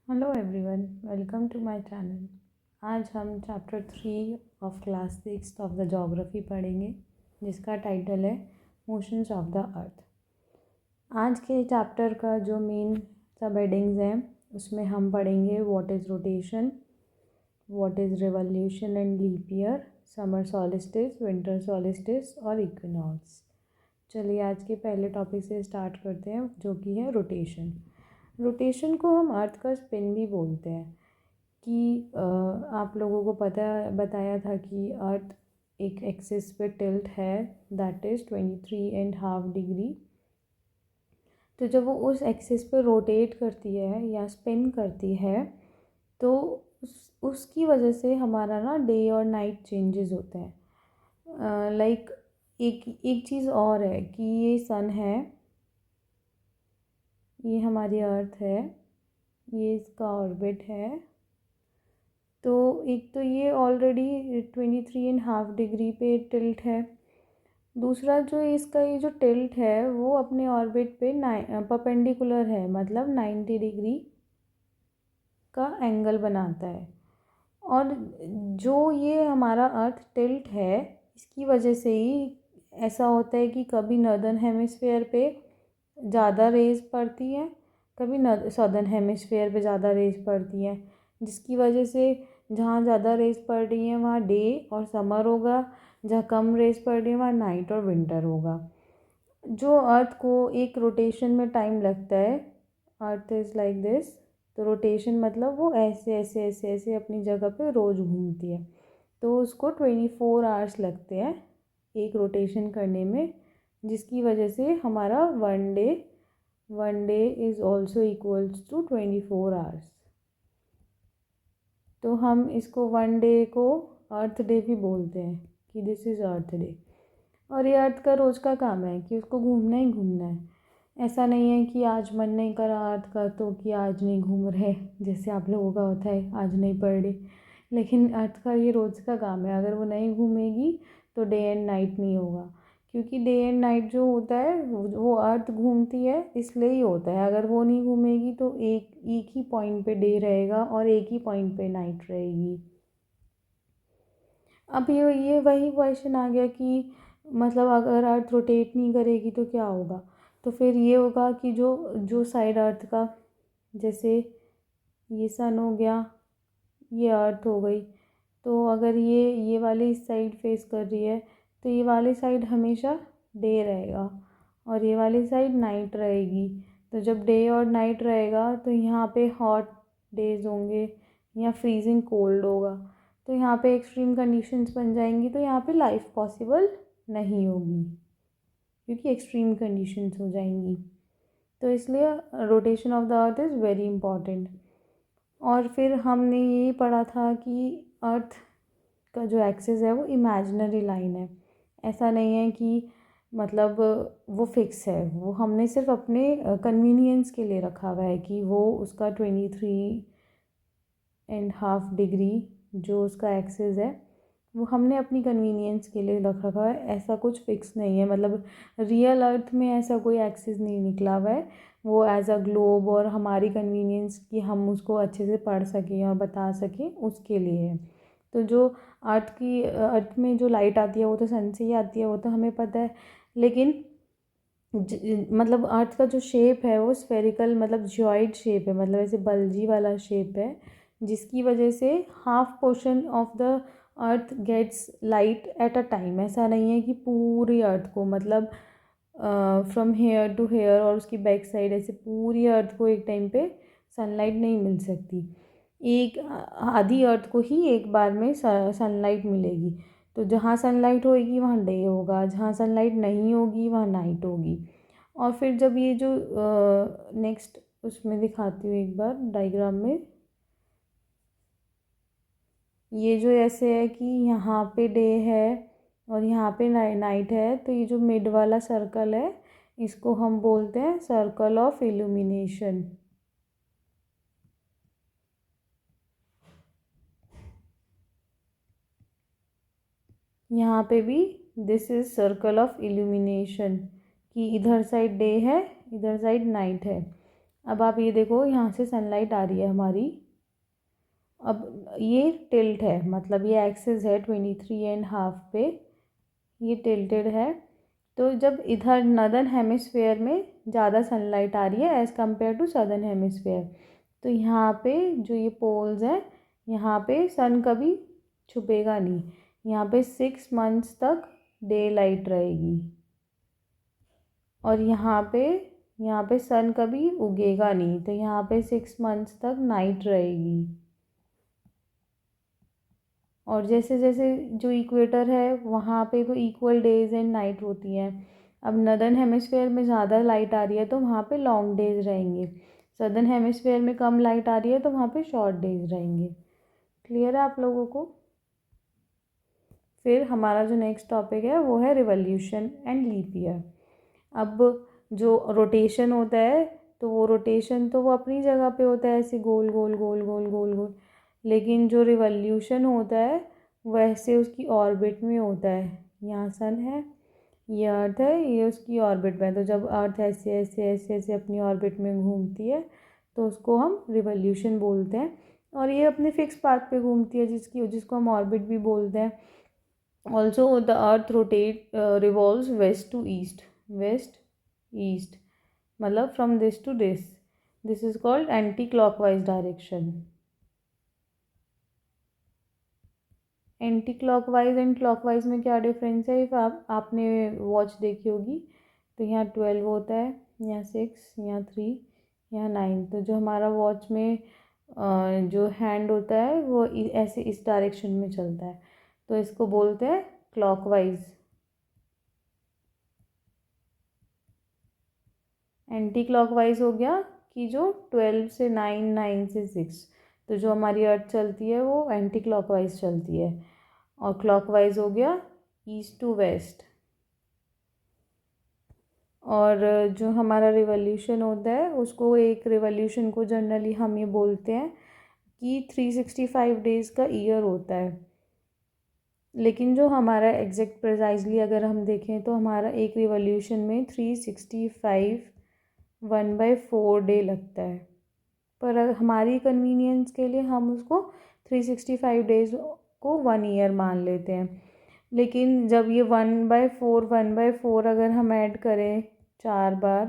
Hello everyone, welcome to my channel. आज हम chapter 3 of class 6 of the geography पढ़ेंगे, जिसका टाइटल है मोशंस ऑफ द अर्थ। आज के चैप्टर का जो मेन सब हेडिंग्स हैं उसमें हम पढ़ेंगे what is rotation, what is revolution and leap year, summer solstice, winter solstice और इक्विनॉक्स। चलिए आज के पहले टॉपिक से स्टार्ट करते हैं, जो कि है रोटेशन। रोटेशन को हम अर्थ का स्पिन भी बोलते हैं कि आप लोगों को बताया था कि अर्थ एक एक्सिस पे टिल्ट है, दैट इज़ 23.5 डिग्री। तो जब वो उस एक्सिस पे रोटेट करती है या स्पिन करती है तो उसकी वजह से हमारा ना डे और नाइट चेंजेस होते हैं। लाइक एक चीज़ और है कि ये सन है, ये हमारी अर्थ है, ये इसका ऑर्बिट है। तो एक तो ये ऑलरेडी 23.5 डिग्री पे टिल्ट है। दूसरा जो इसका ये जो टिल्ट है वो अपने ऑर्बिट पे परपेंडिकुलर है, मतलब 90 डिग्री का एंगल बनाता है। और जो ये हमारा अर्थ टिल्ट है, इसकी वजह से ही ऐसा होता है कि कभी नॉर्दर्न हेमिस्फेयर पे ज़्यादा रेज़ पड़ती हैं, कभी सदर्न हेमिस्फेयर पे ज़्यादा रेज़ पड़ती हैं, जिसकी वजह से जहाँ ज़्यादा रेज़ पड़ रही हैं वहाँ डे और समर होगा, जहाँ कम रेज़ पड़ रही है वहाँ नाइट और विंटर होगा। जो अर्थ को एक रोटेशन में टाइम लगता है, अर्थ इज़ लाइक दिस। तो रोटेशन मतलब वो ऐसे ऐसे ऐसे ऐसे अपनी जगह पे रोज़ घूमती है, तो उसको 24 आवर्स लगते हैं एक रोटेशन करने में, जिसकी वजह से हमारा one day is also equals to 24 hours. तो हम इसको वन डे को अर्थ डे भी बोलते हैं कि दिस इज़ अर्थ डे। और ये अर्थ का रोज़ का काम है कि उसको घूमना ही घूमना है। ऐसा नहीं है कि आज मन नहीं करा अर्थ का तो कि आज नहीं घूम रहे, जैसे आप लोगों का होता है आज नहीं पढ़ रहे। लेकिन अर्थ का ये रोज़ का काम है, अगर वो नहीं घूमेगी तो डे एंड नाइट नहीं होगा। क्योंकि डे एंड नाइट जो होता है वो अर्थ घूमती है इसलिए ही होता है। अगर वो नहीं घूमेगी तो एक ही पॉइंट पे डे रहेगा और एक ही पॉइंट पे नाइट रहेगी। अब ये वही क्वेश्चन आ गया कि मतलब अगर अर्थ रोटेट नहीं करेगी तो क्या होगा। तो फिर ये होगा कि जो जो साइड अर्थ का, जैसे ये सन हो गया, ये अर्थ हो गई, तो अगर ये वाली साइड फेस कर रही है तो ये वाली साइड हमेशा डे रहेगा और ये वाली साइड नाइट रहेगी। तो जब डे और नाइट रहेगा तो यहाँ पे हॉट डेज होंगे या फ्रीजिंग कोल्ड होगा, तो यहाँ पे एक्सट्रीम कंडीशंस बन जाएंगी, तो यहाँ पे लाइफ पॉसिबल नहीं होगी क्योंकि एक्सट्रीम कंडीशंस हो जाएंगी। तो इसलिए rotation of the earth is very important. और फिर हमने ये पढ़ा था कि अर्थ का जो एक्सिस है वो इमेजिनरी लाइन है। ऐसा नहीं है कि मतलब वो फिक्स है, वो हमने सिर्फ अपने कन्वीनियंस के लिए रखा हुआ है कि वो उसका 23.5 डिग्री जो उसका एक्सिस है वो हमने अपनी कन्वीनियंस के लिए रख रखा है। ऐसा कुछ फिक्स नहीं है, मतलब रियल अर्थ में ऐसा कोई एक्सिस नहीं निकला हुआ है। वो एज अ ग्लोब और हमारी कन्वीनियंस की हम उसको अच्छे से पढ़ सकें और बता सकें उसके लिए है। तो जो अर्थ में जो लाइट आती है वो तो सन से ही आती है, वो तो हमें पता है। लेकिन मतलब अर्थ का जो शेप है वो स्फेरिकल मतलब ज्वाइड शेप है, मतलब ऐसे बल्जी वाला शेप है, जिसकी वजह से half portion of the earth gets light at a time. ऐसा नहीं है कि पूरी अर्थ को मतलब फ्रॉम हेयर टू हेयर और उसकी बैक साइड ऐसे पूरी अर्थ को एक टाइम पे सनलाइट नहीं मिल सकती। एक आधी अर्थ को ही एक बार में सनलाइट मिलेगी। तो जहाँ सनलाइट होगी वहाँ डे होगा, जहाँ सनलाइट नहीं होगी वहाँ नाइट होगी। और फिर जब ये जो नेक्स्ट उसमें दिखाती हूँ एक बार डायग्राम में, ये जो ऐसे है कि यहाँ पे डे है और यहाँ पे नाइट है, तो ये जो मिड वाला सर्कल है इसको हम बोलते हैं सर्कल ऑफ इल्यूमिनेशन। यहाँ पे भी this is circle of illumination कि इधर साइड डे है, इधर साइड नाइट है। अब आप ये देखो, यहाँ से सनलाइट आ रही है हमारी। अब ये टिल्ट है, मतलब ये एक्सिस है 23.5 पे, ये टिल्टेड है। तो जब इधर नदर्न हेमिस्फेयर में ज़्यादा सनलाइट आ रही है as compare to southern hemisphere, तो यहाँ पे जो ये पोल्स हैं, यहाँ पे सन कभी छुपेगा नहीं। यहाँ पे 6 मंथ्स तक डे लाइट रहेगी, और यहाँ पे सन कभी उगेगा नहीं, तो यहाँ पे 6 मंथ्स तक नाइट रहेगी। और जैसे जैसे जो इक्वेटर है वहाँ पे तो इक्वल डेज एंड नाइट होती हैं। अब नदर्न हेमिस्फेयर में ज़्यादा लाइट आ रही है तो वहाँ पे लॉन्ग डेज रहेंगे, सदर्न हेमिस्फेयर में कम लाइट आ रही है तो वहाँ पे शॉर्ट डेज रहेंगे। क्लियर है आप लोगों को? फिर हमारा जो नेक्स्ट टॉपिक है वो है रिवॉल्यूशन एंड लीप ईयर। अब जो रोटेशन होता है, तो वो रोटेशन तो वो अपनी जगह पे होता है, ऐसे गोल गोल गोल गोल गोल गोल, लेकिन जो रिवॉल्यूशन होता है वैसे उसकी ऑर्बिट में होता है। यहाँ सन है, ये अर्थ है, ये उसकी ऑर्बिट में है। तो जब अर्थ ऐसे ऐसे ऐसे ऐसे अपनी ऑर्बिट में घूमती है तो उसको हम रिवॉल्यूशन बोलते हैं। और ये अपने फिक्स पाथ पे घूमती है, जिसको हम ऑर्बिट भी बोलते हैं। Also the earth revolves west to east, west east, मतलब from this to this is called anti clockwise direction. Anti clockwise and clockwise में क्या डिफरेंस है? इफ आपने वॉच देखी होगी तो यहाँ 12 होता है, यहाँ 6, यहाँ 3, यहाँ 9। तो जो हमारा वॉच में जो हैंड होता है वो ऐसे इस डायरेक्शन में चलता है, तो इसको बोलते हैं क्लॉकवाइज। एंटी क्लॉकवाइज हो गया कि जो 12 से 9, 9 से 6, तो जो हमारी अर्थ चलती है वो एंटी क्लॉकवाइज चलती है। और क्लॉकवाइज हो गया ईस्ट टू वेस्ट। और जो हमारा रिवॉल्यूशन होता है उसको, एक रिवॉल्यूशन को जनरली हम ये बोलते हैं कि 365 डेज़ का ईयर होता है। लेकिन जो हमारा एग्जैक्ट प्रिसाइजली अगर हम देखें तो हमारा एक रिवॉल्यूशन में 365 1/4 डे लगता है। पर हमारी कन्वीनियंस के लिए हम उसको 365 डेज़ को 1 ईयर मान लेते हैं। लेकिन जब ये 1/4 अगर हम ऐड करें 4 बार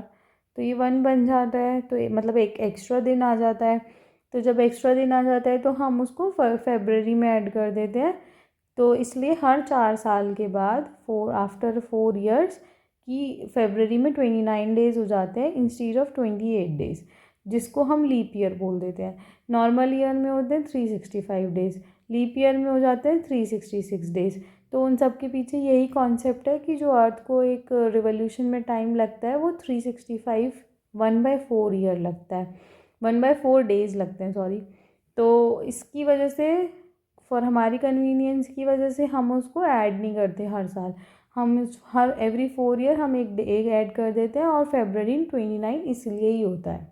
तो ये 1 बन जाता है, तो मतलब एक एक्स्ट्रा दिन आ जाता है। तो जब एक्स्ट्रा दिन आ जाता है तो हम उसको फरवरी में ऐड कर देते हैं। तो इसलिए हर 4 साल के बाद आफ्टर 4 ईयर्स की फरवरी में 29 डेज़ हो जाते हैं इंस्टीड ऑफ 28 डेज़, जिसको हम लीप ईयर बोल देते हैं। नॉर्मल ईयर में होते हैं 365 डेज़, लीप ईयर में हो जाते हैं 366 डेज़। तो उन सब के पीछे यही कॉन्सेप्ट है कि जो अर्थ को एक रिवॉल्यूशन में टाइम लगता है वो 365 1/4 ईयर लगता है, 1/4 डेज़ लगते हैं, सॉरी। तो इसकी वजह से, फॉर हमारी कन्वीनियंस की वजह से हम उसको ऐड नहीं करते हर साल। हम हर एवरी 4 ईयर हम एक ऐड कर देते हैं, और फरवरी 29 इसलिए ही होता है।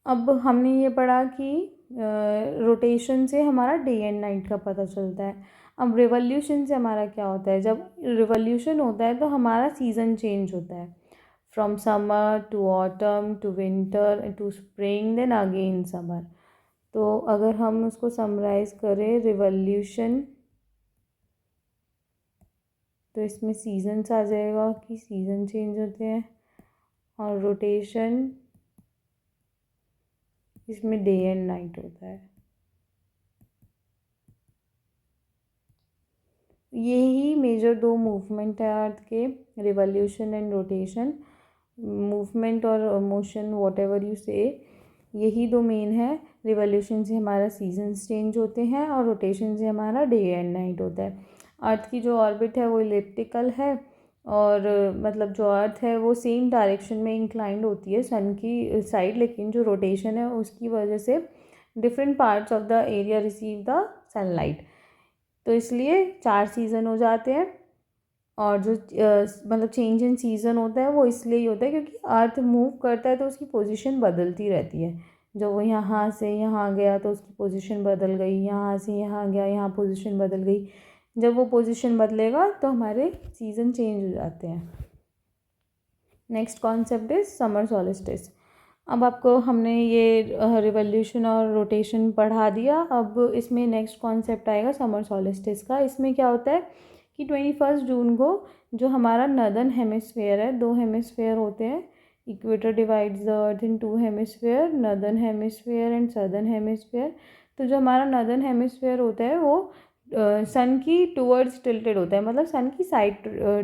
अब हमने ये पढ़ा कि रोटेशन से हमारा डे एंड नाइट का पता चलता है। अब रिवॉल्यूशन से हमारा क्या होता है? जब रिवॉल्यूशन होता है तो हमारा सीज़न चेंज होता है, from summer to autumn to winter to spring then again summer. तो अगर हम उसको समराइज़ करें रिवॉल्यूशन, तो इसमें सीजन्स आ जाएगा कि सीज़न चेंज होते हैं, और रोटेशन इसमें डे एंड नाइट होता है। यही मेजर 2 मूवमेंट है अर्थ के, रिवॉल्यूशन एंड रोटेशन। मूवमेंट और मोशन वॉट एवर यू से, यही 2 मेन है। रिवॉल्यूशन से हमारा सीजन्स चेंज होते हैं और रोटेशन से हमारा डे एंड नाइट होता है। अर्थ की जो ऑर्बिट है वो इलिप्टिकल है, और मतलब जो अर्थ है वो सेम डायरेक्शन में इंक्लाइंड होती है सन की साइड, लेकिन जो रोटेशन है उसकी वजह से different parts of the area receive the sunlight. तो इसलिए 4 सीज़न हो जाते हैं। और जो मतलब चेंज इन सीज़न होता है वो इसलिए ही होता है क्योंकि अर्थ मूव करता है तो उसकी पोजीशन बदलती रहती है। जब वो यहाँ से यहाँ गया तो उसकी पोजीशन बदल गई, यहाँ से यहाँ गया, यहाँ पोजीशन बदल गई। जब वो पोजीशन बदलेगा तो हमारे सीज़न चेंज हो जाते हैं। Next concept is summer solstice. अब आपको हमने ये रिवॉल्यूशन और रोटेशन पढ़ा दिया। अब इसमें नेक्स्ट कॉन्सेप्ट आएगा समर सॉलिस्टिस का। इसमें क्या होता है कि 21 जून को जो हमारा नर्दर्न हेमिस्फेयर है, दो हेमिस्फेयर होते हैं, equator divides the earth in two hemisphere, northern hemisphere and southern hemisphere. तो जो हमारा नर्दर्न हेमिस्फेयर होता है वो सन की टूवर्ड्स टिल्टेड होता है, मतलब सन की साइड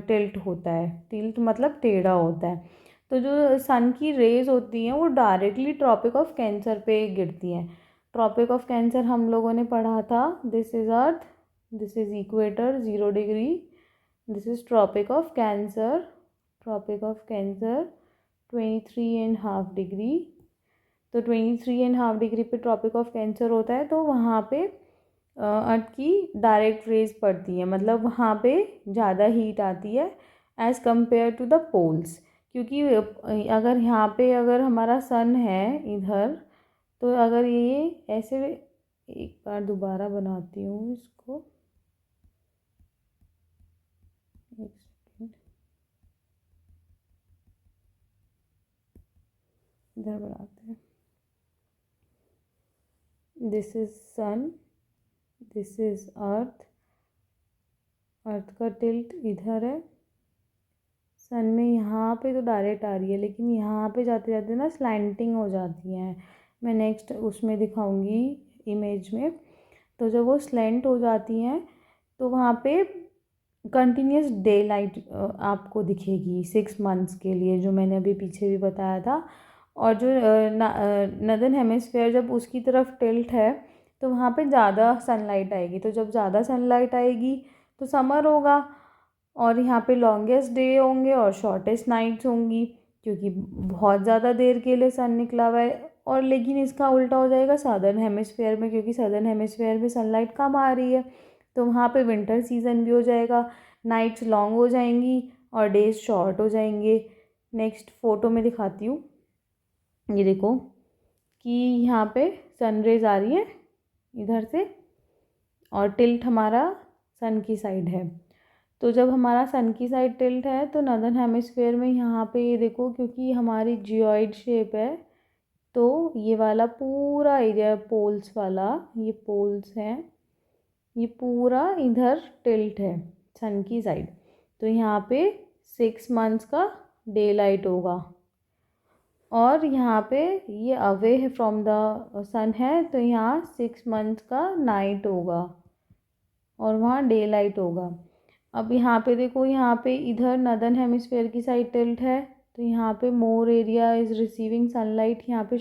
टिल्ट होता है। टिल्ट मतलब टेढ़ा होता है। तो जो सन की रेज होती हैं वो डायरेक्टली ट्रॉपिक ऑफ कैंसर पे गिरती हैं। ट्रॉपिक ऑफ कैंसर हम लोगों ने पढ़ा था, this is earth, this is equator 0 degree, this is tropic of Cancer, tropic of Cancer 23.5 degree. तो 23.5 डिग्री पे ट्रॉपिक ऑफ कैंसर होता है, तो वहाँ पे अर्थ की डायरेक्ट रेज पड़ती है, मतलब वहाँ पे ज़्यादा हीट आती है as compare to the poles. क्योंकि अगर यहाँ पे अगर हमारा सन है इधर, तो अगर ये ऐसे, एक बार दोबारा बनाती हूँ इसको, एक सेकेंड, इधर बनाते हैं। This is sun, this is earth, earth का टिल्ट इधर है, सन में यहाँ पे तो डायरेक्ट आ रही है, लेकिन यहाँ पे जाते जाते ना स्लैंटिंग हो जाती हैं। मैं नेक्स्ट उसमें दिखाऊंगी इमेज में। तो जब वो स्लेंट हो जाती हैं तो वहाँ पे कंटिन्यूस डे लाइट आपको दिखेगी 6 मंथ्स के लिए, जो मैंने अभी पीछे भी बताया था। और जो नदर्न हेमिस्फेयर जब उसकी तरफ टिल्ट है तो वहाँ पे ज़्यादा सनलाइट आएगी। तो जब ज़्यादा सनलाइट आएगी तो समर होगा, और यहाँ पे लॉन्गेस्ट डे होंगे और शॉर्टेस्ट नाइट्स होंगी, क्योंकि बहुत ज़्यादा देर के लिए सन निकला हुआ है। और लेकिन इसका उल्टा हो जाएगा सदर्न हेमिस्फेयर में, क्योंकि सदर्न हेमिस्फेयर में सनलाइट कम आ रही है, तो वहाँ पे विंटर सीजन भी हो जाएगा, नाइट्स लॉन्ग हो जाएंगी और डेज शॉर्ट हो जाएंगे। नेक्स्ट फोटो में दिखाती हूँ, ये देखो कि यहाँ पे सनरेज आ रही है इधर से और टिल्ट हमारा सन की साइड है। तो जब हमारा सन की साइड टिल्ट है तो नॉर्दर्न हेमिस्फेयर में यहाँ पे ये देखो, क्योंकि हमारी जियोइड शेप है, तो ये वाला पूरा एरिया पोल्स वाला, ये पोल्स हैं, ये पूरा इधर टिल्ट है सन की साइड। तो यहाँ पे 6 मंथ्स का डे लाइट होगा, और यहाँ पे ये अवे है फ्रॉम द सन है, तो यहाँ 6 मंथ्स का नाइट होगा और वहाँ डे लाइट होगा। अब यहाँ पे देखो, यहाँ पे इधर नदर्न हेमिस्फेयर की साइड टिल्ट है, तो यहाँ पे more area is receiving sunlight, यहाँ पे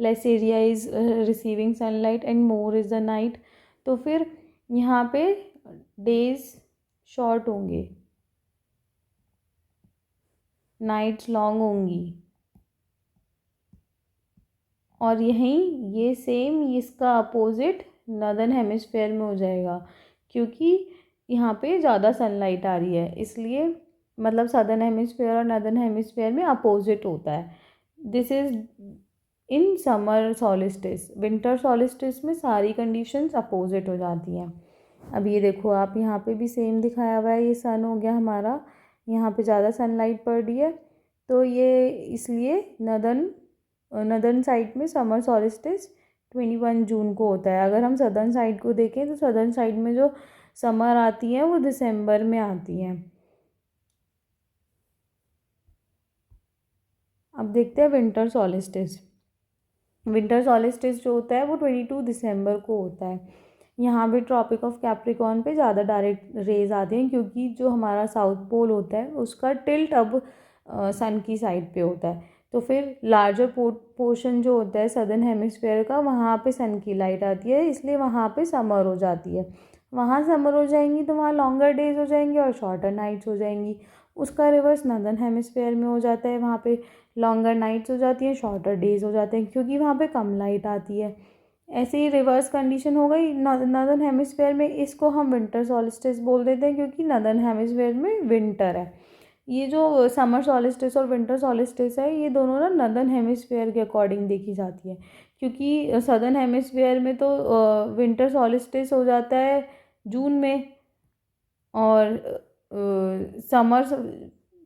less area is receiving sunlight and more is the night. तो फिर यहाँ पे डेज शॉर्ट होंगे, नाइट्स लॉन्ग होंगी। और यहीं ये सेम इसका अपोजिट नदर्न हेमिस्फेयर में हो जाएगा, क्योंकि यहाँ पे ज़्यादा सनलाइट आ रही है, इसलिए मतलब सदर्न हेमिस्फेयर और नदर्न हेमिस्फेयर में अपोजिट होता है। This is in summer solstice. Winter solstice में सारी कंडीशंस अपोजिट हो जाती हैं। अब ये देखो आप, यहाँ पे भी सेम दिखाया हुआ है, ये सन हो गया हमारा, यहाँ पे ज़्यादा सनलाइट पड़ रही है, तो ये इसलिए नदर्न साइड में समर सॉलिस्टिस 21 जून को होता है। अगर हम सदर्न साइड को देखें तो सदर्न साइड में जो समर आती हैं वो दिसंबर में आती हैं। अब देखते हैं विंटर सॉलिस्टिस। विंटर सॉलिस्टिस जो होता है वो 22 दिसंबर को होता है। यहाँ भी ट्रॉपिक ऑफ कैप्रिकॉर्न पे ज़्यादा डायरेक्ट रेज आते हैं, क्योंकि जो हमारा साउथ पोल होता है उसका टिल्ट अब सन की साइड पे होता है। तो फिर लार्जर पोर्शन जो होता है सदर्न हेमिस्फेयर का, वहाँ पे सन की लाइट आती है, इसलिए वहाँ पे समर हो जाती है। वहाँ समर हो जाएंगी तो वहाँ लॉन्गर डेज हो जाएंगे और शॉर्टर नाइट्स हो जाएंगी। उसका रिवर्स नॉर्दर्न हेमिस्फेयर में हो जाता है, वहाँ पे लॉन्गर नाइट्स हो जाती हैं, शॉर्टर डेज हो जाते हैं, क्योंकि वहाँ पे कम लाइट आती है। ऐसे ही रिवर्स कंडीशन हो गई नॉर्दर्न हेमिस्फेयर में, इसको हम विंटर सॉलिस्टिस बोल देते हैं, क्योंकि नॉर्दर्न हेमिस्फेयर में विंटर है। ये जो समर सॉलिस्टिस और विंटर सॉलिस्टिस है, ये दोनों ना नॉर्दर्न हेमिस्फेयर के अकॉर्डिंग देखी जाती है, क्योंकि सदर्न हेमिस्फेयर में तो विंटर सॉलिस्टिस हो जाता है जून में, और समर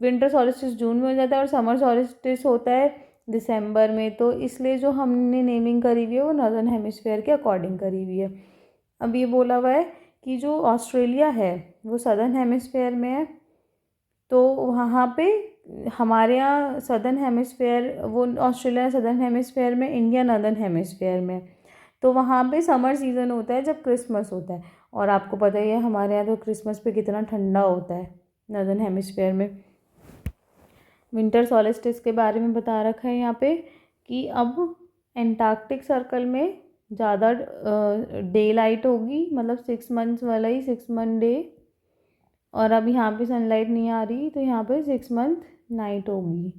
विंटर सॉलिस्टिस जून में हो जाता है और समर सॉलिस्टिस होता है दिसंबर में, तो इसलिए जो हमने नेमिंग करी हुई है वो नॉर्दर्न हेमिस्फेयर के अकॉर्डिंग करी हुई है। अब ये बोला हुआ है कि जो ऑस्ट्रेलिया है वो सदर्न हेमिस्फेयर में है, तो वहाँ पे हमारे यहाँ सदर्न हेमिस्फेयर, वो ऑस्ट्रेलिया सदर्न हेमिस्फेयर में, इंडिया नॉर्दर्न हेमिस्फेयर में। तो वहाँ पे समर सीज़न होता है जब क्रिसमस होता है, और आपको पता ही है हमारे यहाँ तो क्रिसमस पे कितना ठंडा होता है नॉर्दर्न हेमिस्फेयर में। विंटर सॉलिस्टिस के बारे में बता रखा है यहाँ पे कि अब एंटार्क्टिक सर्कल में ज़्यादा डे लाइट होगी, मतलब 6 मंथ्स वाला ही 6 मंथ डे, और अब यहाँ पे सनलाइट नहीं आ रही तो यहाँ पे 6 मंथ नाइट होगी।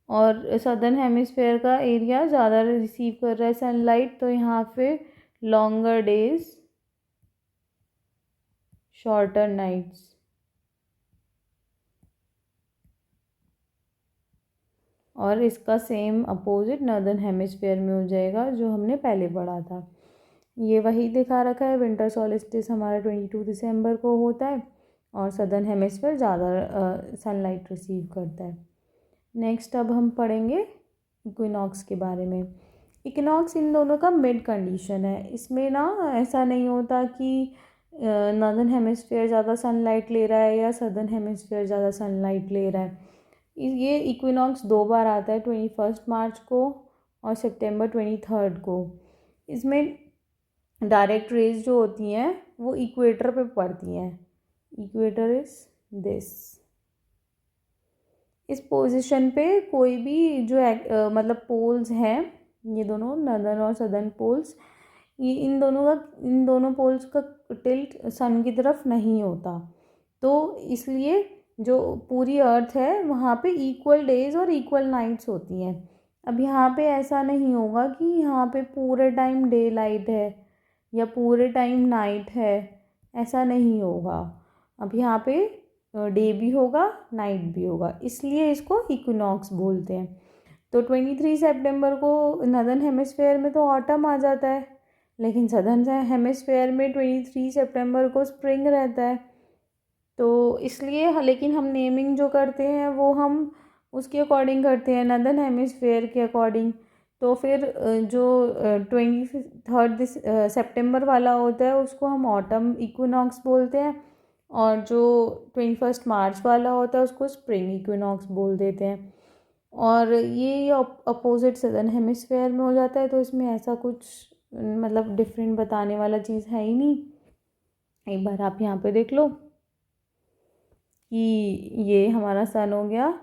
और सदर्न हेमिस्फेयर का एरिया ज़्यादा रिसीव कर रहा है सनलाइट, तो यहाँ पे लॉन्गर डेज शॉर्टर नाइट्स। और इसका सेम अपोजिट नॉर्दर्न हेमिस्फेयर में हो जाएगा जो हमने पहले पढ़ा था। ये वही दिखा रखा है, विंटर सॉलिस्टिस हमारा 22 दिसंबर को होता है और सदर्न हेमिस्फेयर ज़्यादा सनलाइट रिसीव करता है। नेक्स्ट अब हम पढ़ेंगे इक्विनॉक्स के बारे में। इक्विनॉक्स इन दोनों का मिड कंडीशन है। इसमें ना ऐसा नहीं होता कि नॉर्दर्न हेमिस्फेयर ज़्यादा सनलाइट ले रहा है या सदर्न हेमिस्फेयर ज़्यादा सनलाइट ले रहा है। ये इक्विनॉक्स 2 बार आता है, 21 मार्च को और सितंबर 23 को। इसमें डायरेक्ट रेज जो होती हैं वो इक्वेटर पे पड़ती हैं। Equator is this. इस पोजीशन पे कोई भी जो मतलब पोल्स हैं, ये दोनों नॉर्दर्न और सदर्न पोल्स, ये इन दोनों पोल्स का टिल्ट सन की तरफ नहीं होता, तो इसलिए जो पूरी अर्थ है वहाँ पे इक्वल डेज और इक्वल नाइट्स होती हैं। अब यहाँ पे ऐसा नहीं होगा कि यहाँ पे पूरे टाइम डे लाइट है या पूरे टाइम नाइट है, ऐसा नहीं होगा। अब यहाँ पे डे भी होगा नाइट भी होगा, इसलिए इसको इक्विनॉक्स बोलते हैं। तो 23 सितंबर को नॉर्दर्न हेमिस्फेयर में तो ऑटम आ जाता है, लेकिन सदर्न हेमिस्फेयर में 23 सितंबर को स्प्रिंग रहता है। तो इसलिए लेकिन हम नेमिंग जो करते हैं वो हम उसके अकॉर्डिंग करते हैं, नॉर्दर्न हेमिस्फेयर के अकॉर्डिंग। तो फिर जो 23 सितंबर वाला होता है उसको हम ऑटम इक्विनॉक्स बोलते हैं, और जो 21 मार्च वाला होता है उसको स्प्रिंग इक्विनॉक्स बोल देते हैं। और ये अपोजिट सदर्न हेमिस्फेयर में हो जाता है, तो इसमें ऐसा कुछ मतलब डिफरेंट बताने वाला चीज़ है ही नहीं। एक बार आप यहाँ पे देख लो कि ये हमारा सन हो गया,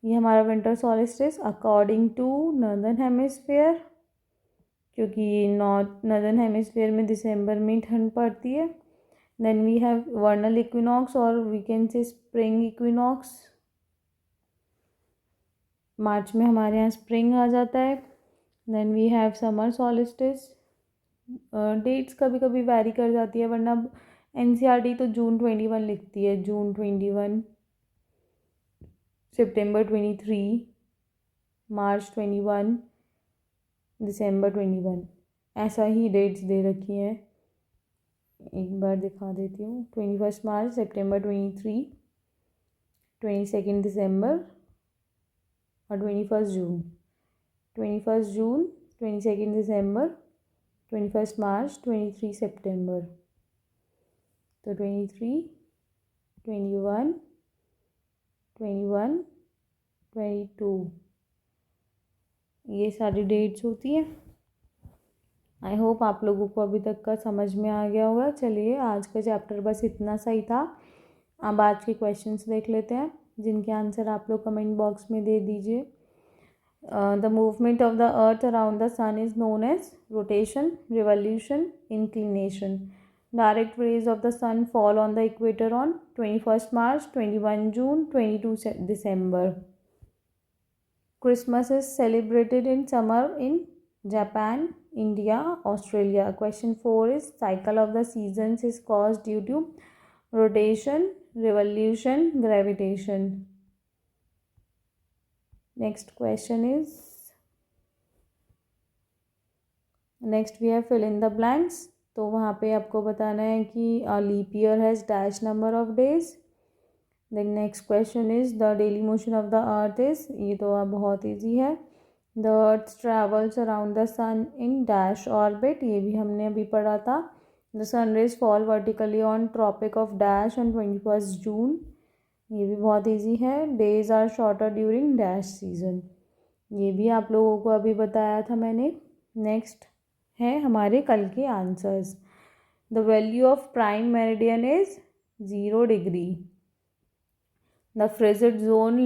ये हमारा winter solstice according to northern hemisphere, क्योंकि नॉर्दर्न हेमिस्फेयर में दिसंबर में ठंड पड़ती है। Then we have vernal equinox और we can say spring equinox, मार्च में हमारे यहाँ स्प्रिंग आ जाता है। Then we have summer solstice, dates कभी कभी वैरी कर जाती है, वरना एनसीईआरटी तो जून 21 लिखती है, जून 21, सितंबर 23, मार्च 21, दिसंबर 21, ऐसा ही डेट्स दे रखी हैं। एक बार दिखा देती हूँ, 21 मार्च, सितंबर 23, 22 दिसंबर और 21 जून। 21 जून, 22 दिसंबर, 21 मार्च, 23 सितंबर। तो 23, 21, 21, 22, ये सारी डेट्स होती हैं। आई होप आप लोगों को अभी तक का समझ में आ गया होगा। चलिए आज का चैप्टर बस इतना सा ही था। अब आज के क्वेश्चंस देख लेते हैं जिनके आंसर आप लोग कमेंट बॉक्स में दे दीजिए। The movement of the earth around the sun is known as rotation, revolution, inclination. Direct rays of the sun fall on the equator on 21 March, 21 June, 22 December. Christmas is celebrated in summer in Japan, India, Australia. Question 4 is cycle of the seasons is caused due to rotation, revolution, gravitation. Next question is, next we have fill in the blanks. तो वहाँ पे आपको बताना है कि leap year has dash number of days. Then next question is the daily motion of the earth is, ये तो अब बहुत ईजी है। The earth travels around the sun in dash orbit, ये भी हमने अभी पढ़ा था। The sun rays fall vertically on tropic of dash on 21 June, ये भी बहुत ईजी है। Days are shorter during dash season, ये भी आप लोगों को अभी बताया था मैंने। नेक्स्ट है हमारे कल के answers. The value of prime meridian is 0 degree. The frigid zone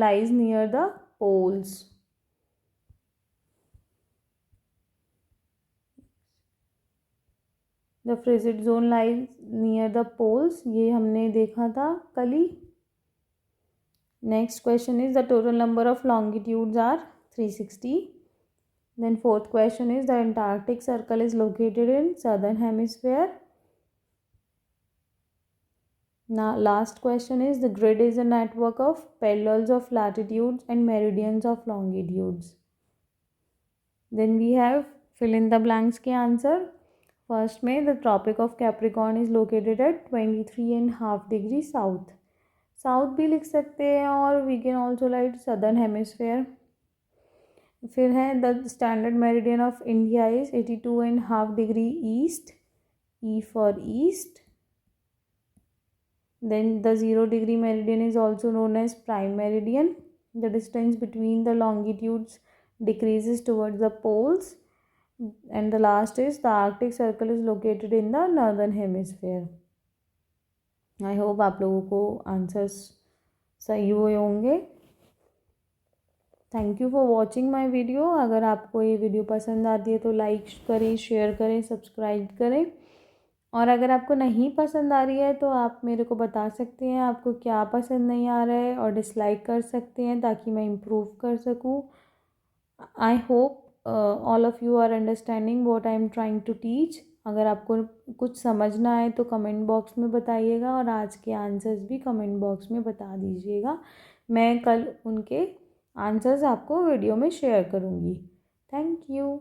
lies near the poles. The frigid zone lies near the poles, ये हमने देखा था कल ही। Next question is the total number of longitudes are 360. Then fourth question is the Antarctic circle is located in southern hemisphere. Now last question is the grid is a network of parallels of latitudes and meridians of longitudes. Then we have fill in the blanks के answer. First में the tropic of Capricorn is located at 23.5 degree south, south भी लिख सकते हैं और we can also write southern hemisphere. फिर है the standard meridian of India is 82.5 degree east, E for east. Then the 0 degree meridian is also known as prime meridian. The distance between the longitudes decreases towards the poles. And the last is the Arctic Circle is located in the northern hemisphere. I hope आप लोगों को answers सही हुए होंगे। Thank you for watching my video. अगर आपको ये video पसंद आती है तो लाइक करें, शेयर करें, सब्सक्राइब करें। और अगर आपको नहीं पसंद आ रही है तो आप मेरे को बता सकते हैं आपको क्या पसंद नहीं आ रहा है, और डिसलाइक कर सकते हैं ताकि मैं इम्प्रूव कर सकूँ। I hope all of you are understanding what I am trying to teach. अगर आपको कुछ समझना है तो कमेंट बॉक्स में बताइएगा, और आज के आंसर्स भी कमेंट बॉक्स में बता दीजिएगा। मैं कल उनके आंसर्स आपको वीडियो में शेयर करूँगी। Thank you.